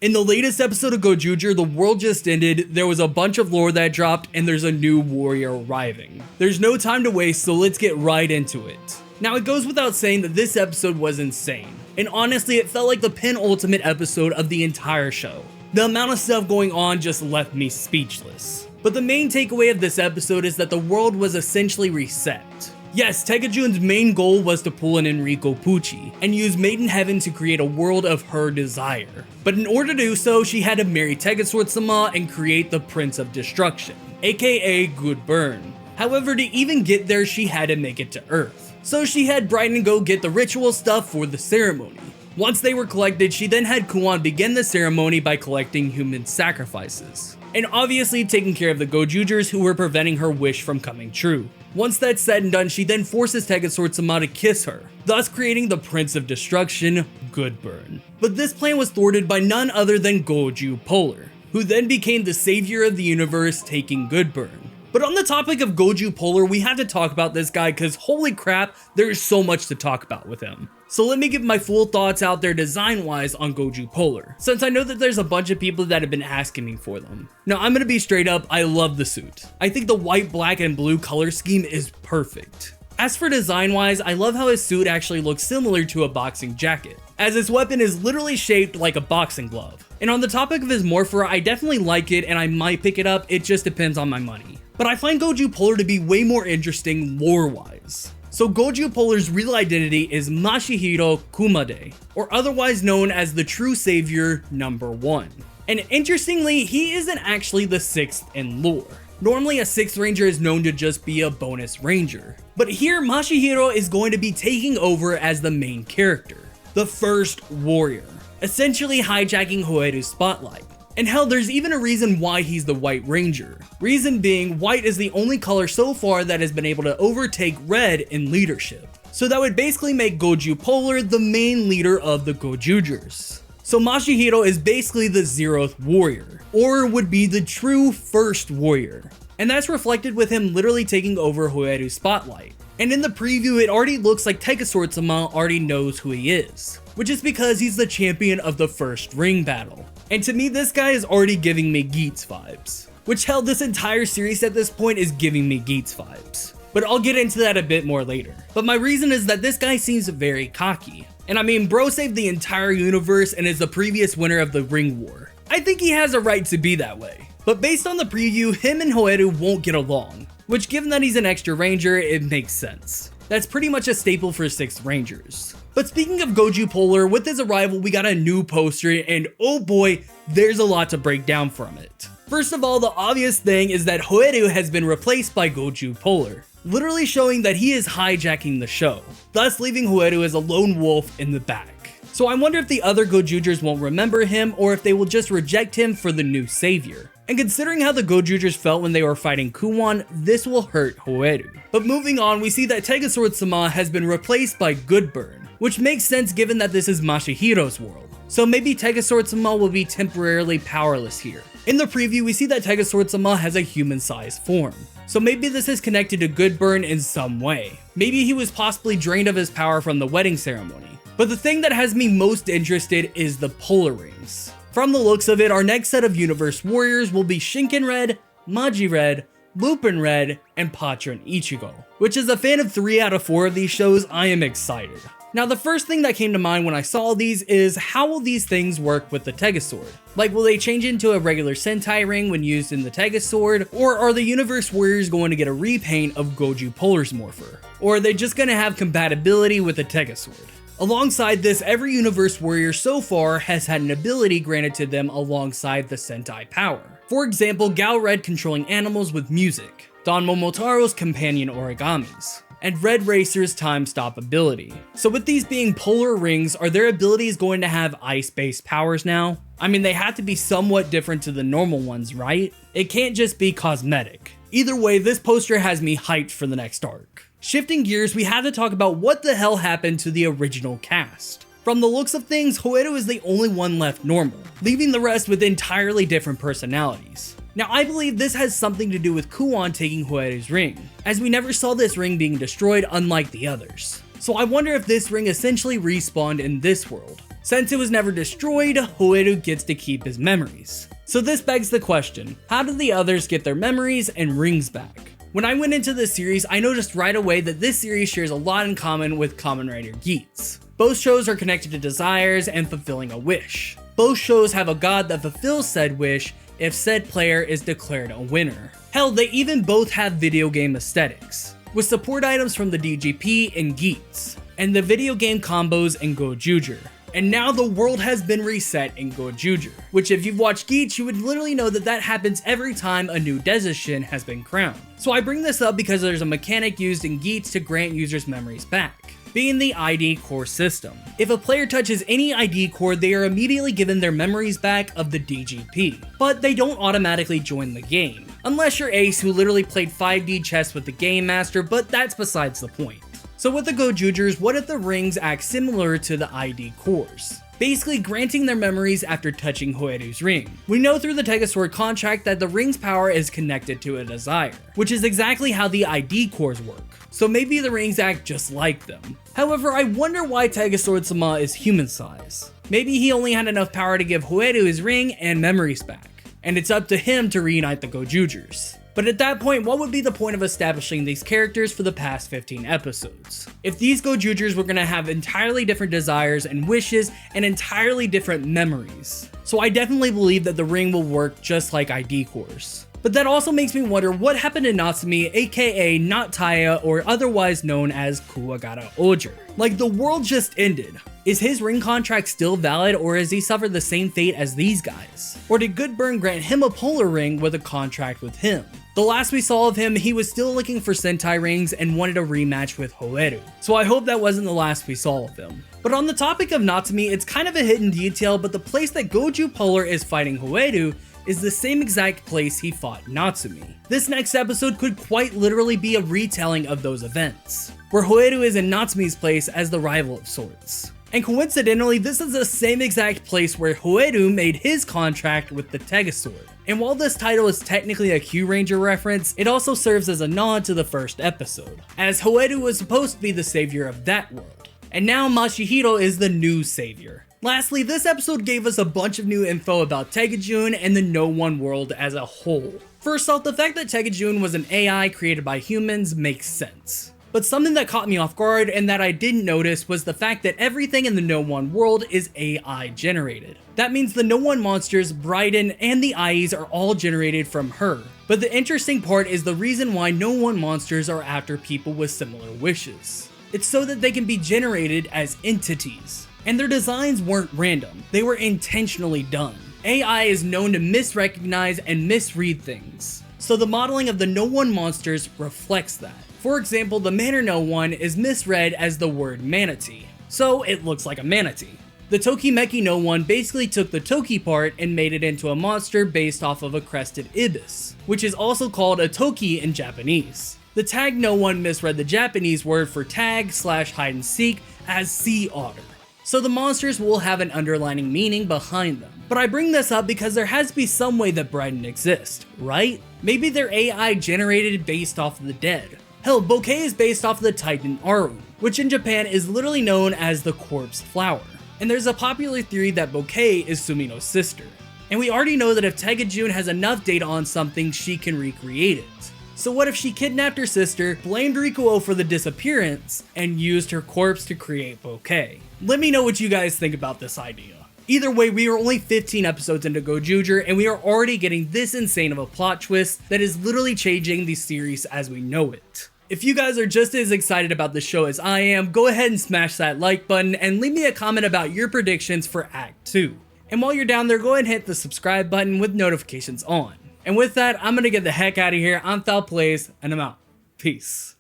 In the latest episode of Gozyuger, the world just ended, there was a bunch of lore that dropped, and there's a new warrior arriving. There's no time to waste, so let's get right into it. Now, it goes without saying that this episode was insane, and honestly, it felt like the penultimate episode of the entire show. The amount of stuff going on just left me speechless. But the main takeaway of this episode is that the world was essentially reset. Yes, Tegajune's main goal was to pull an Enrico Pucci and use Maiden Heaven to create a world of her desire. But in order to do so, she had to marry Tegasword-sama and create the Prince of Destruction, aka Good Burn. However, to even get there, she had to make it to Earth. So she had Brighton go get the ritual stuff for the ceremony. Once they were collected, she then had Kuon begin the ceremony by collecting human sacrifices, and obviously taking care of the Gozyugers who were preventing her wish from coming true. Once that's said and done, she then forces Tegasword-sama to kiss her, thus creating the Prince of Destruction, Good Burn. But this plan was thwarted by none other than Gozyu Polar, who then became the savior of the universe, taking Good Burn. But on the topic of Gozyu Polar, we have to talk about this guy because holy crap, there's so much to talk about with him. So let me give my full thoughts out there design-wise on Gozyu Polar, since I know that there's a bunch of people that have been asking me for them. Now, I'm gonna be straight up, I love the suit. I think the white, black, and blue color scheme is perfect. As for design-wise, I love how his suit actually looks similar to a boxing jacket, as his weapon is literally shaped like a boxing glove. And on the topic of his Morpher, I definitely like it and I might pick it up, it just depends on my money. But I find Gozyu Polar to be way more interesting lore-wise. So Gozyu Polar's real identity is Masahiro Kumade, or otherwise known as the True Savior #1. And interestingly, he isn't actually the 6th in lore. Normally a 6th ranger is known to just be a bonus ranger. But here Masahiro is going to be taking over as the main character, the first warrior, essentially hijacking Hoeru's spotlight. And hell, there's even a reason why he's the White Ranger. Reason being, white is the only color so far that has been able to overtake red in leadership. So that would basically make Gozyu Polar the main leader of the Gozyugers. So Masahiro is basically the 0th warrior, or would be the true first warrior. And that's reflected with him literally taking over Hoeru's spotlight. And in the preview, it already looks like Tegasword-sama already knows who he is, which is because he's the champion of the first ring battle. And to me, this guy is already giving me Geats vibes, which hell, this entire series at this point is giving me Geats vibes. But I'll get into that a bit more later. But my reason is that this guy seems very cocky. And I mean, bro saved the entire universe and is the previous winner of the Ring War. I think he has a right to be that way. But based on the preview, him and Hoeru won't get along, which given that he's an extra ranger, it makes sense. That's pretty much a staple for 6th rangers. But speaking of Gozyu Polar, with his arrival we got a new poster and oh boy, there's a lot to break down from it. First of all, the obvious thing is that Hoeru has been replaced by Gozyu Polar, literally showing that he is hijacking the show, thus leaving Hoeru as a lone wolf in the back. So I wonder if the other Gozyugers won't remember him or if they will just reject him for the new savior. And considering how the Gozyugers felt when they were fighting Kuon, this will hurt Hoeru. But moving on, we see that Tegasword-sama has been replaced by Good Burn, which makes sense given that this is Masahiro's world. So maybe Tegasword-sama will be temporarily powerless here. In the preview, we see that Tegasword-sama has a human-sized form. So maybe this is connected to Good Burn in some way. Maybe he was possibly drained of his power from the wedding ceremony. But the thing that has me most interested is the Polar Rings. From the looks of it, our next set of Universe Warriors will be ShinkenRed, Maji-Red, Lupin-Red, and Patron Ichigo. Which as a fan of 3 out of 4 of these shows, I am excited. Now the first thing that came to mind when I saw these is how will these things work with the Tegasword? Like will they change into a regular Sentai ring when used in the Tegasword? Or are the Universe Warriors going to get a repaint of Gozyu Polar's Morpher? Or are they just going to have compatibility with the Tegasword? Alongside this, every Universe Warrior so far has had an ability granted to them alongside the Sentai power. For example, Gal-Red controlling animals with music, Don Momotaro's companion origamis, and Red Racer's time stop ability. So with these being polar rings, are their abilities going to have ice-based powers now? I mean, they have to be somewhat different to the normal ones, right? It can't just be cosmetic. Either way, this poster has me hyped for the next arc. Shifting gears, we have to talk about what the hell happened to the original cast. From the looks of things, Hoeru is the only one left normal, leaving the rest with entirely different personalities. Now I believe this has something to do with Kuon taking Hoeru's ring, as we never saw this ring being destroyed unlike the others. So I wonder if this ring essentially respawned in this world, Since it was never destroyed, Hoeru gets to keep his memories. So this begs the question, how did the others get their memories and rings back? When I went into this series, I noticed right away that this series shares a lot in common with Kamen Rider Geats. Both shows are connected to desires and fulfilling a wish. Both shows have a god that fulfills said wish if said player is declared a winner. Hell, they even both have video game aesthetics, with support items from the DGP in Geats, and the video game combos in Gozyuger. And now the world has been reset in Gozyuger, which if you've watched Geats, you would literally know that that happens every time a new Desishin has been crowned. So I bring this up because there's a mechanic used in Geats to grant users memories back, being the ID core system. If a player touches any ID core, they are immediately given their memories back of the DGP, but they don't automatically join the game, unless you're Ace who literally played 5D chess with the Game Master, but that's besides the point. So with the Gozyugers, what if the rings act similar to the ID cores? Basically granting their memories after touching Hoeru's ring. We know through the Tegasword contract that the ring's power is connected to a desire, which is exactly how the ID cores work. So maybe the rings act just like them. However, I wonder why Tegasword-sama is human size. Maybe he only had enough power to give Hoeru his ring and memories back, and it's up to him to reunite the Gozyugers. But at that point, what would be the point of establishing these characters for the past 15 episodes? If these Gozyugers were going to have entirely different desires and wishes and entirely different memories. So I definitely believe that the ring will work just like ID cores. But that also makes me wonder what happened to Natsumi, aka Not Taya, or otherwise known as Kuwagata-Ohger. Like, the world just ended. Is his ring contract still valid, or has he suffered the same fate as these guys? Or did Goodburn grant him a polar ring with a contract with him? The last we saw of him, he was still looking for Sentai rings and wanted a rematch with Hoeru. So I hope that wasn't the last we saw of him. But on the topic of Natsumi, it's kind of a hidden detail, but the place that Goju Polar is fighting Hoeru is the same exact place he fought Natsumi. This next episode could quite literally be a retelling of those events, where Hoeru is in Natsumi's place as the rival of sorts. And coincidentally, this is the same exact place where Hoeru made his contract with the Tegasword. And while this title is technically a Kyōranger reference, it also serves as a nod to the first episode, as Hoeru was supposed to be the savior of that world. And now Masahiro is the new savior. Lastly, this episode gave us a bunch of new info about Tegajune and the No One world as a whole. First off, the fact that Tegajune was an AI created by humans makes sense. But something that caught me off guard and that I didn't notice was the fact that everything in the No One world is AI generated. That means the No One monsters, Bryden, and the IEs are all generated from her. But the interesting part is the reason why No One monsters are after people with similar wishes. It's so that they can be generated as entities. And their designs weren't random, they were intentionally done. AI is known to misrecognize and misread things, so the modeling of the No One monsters reflects that. For example, the Manor No One is misread as the word manatee, so it looks like a manatee. The Tokimeki No One basically took the Toki part and made it into a monster based off of a crested ibis, which is also called a Toki in Japanese. The Tag No One misread the Japanese word for tag / hide and seek as sea otter. So the monsters will have an underlining meaning behind them. But I bring this up because there has to be some way that Bryden exists, right? Maybe they're AI generated based off of the dead. Hell, Bouquet is based off of the Titan Aru, which in Japan is literally known as the corpse flower. And there's a popular theory that Bouquet is Sumino's sister. And we already know that if Tegajune has enough data on something, she can recreate it. So what if she kidnapped her sister, blamed Rikuo for the disappearance, and used her corpse to create Bouquet? Let me know what you guys think about this idea. Either way, we are only 15 episodes into Gozyuger, and we are already getting this insane of a plot twist that is literally changing the series as we know it. If you guys are just as excited about the show as I am, go ahead and smash that like button and leave me a comment about your predictions for Act 2. And while you're down there, go ahead and hit the subscribe button with notifications on. And with that, I'm gonna get the heck out of here. I'm Thal Plays, and I'm out. Peace.